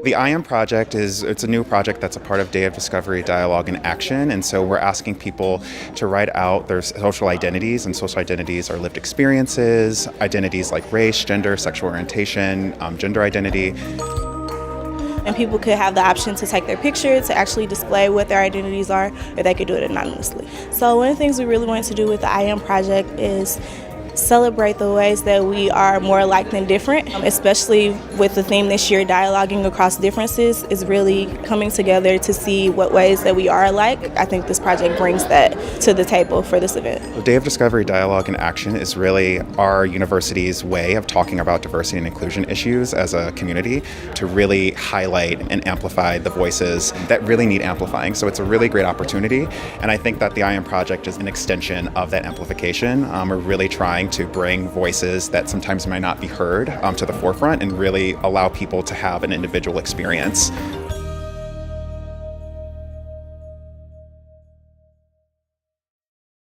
The I Am Project it's a new project that's a part of Day of Discovery Dialogue and Action, and so we're asking people to write out their social identities, and social identities are lived experiences, identities like race, gender, sexual orientation, gender identity. And people could have the option to take their picture to actually display what their identities are, or they could do it anonymously. So one of the things we really wanted to do with the I Am Project is celebrate the ways that we are more alike than different, especially with the theme this year, dialoguing across differences, is really coming together to see what ways that we are alike. I think this project brings that to the table for this event. The Day of Discovery Dialogue and Action is really our university's way of talking about diversity and inclusion issues as a community to really highlight and amplify the voices that really need amplifying. So it's a really great opportunity, and I think that the I Am Project is an extension of that amplification. We're really trying to bring voices that sometimes might not be heard to the forefront and really allow people to have an individual experience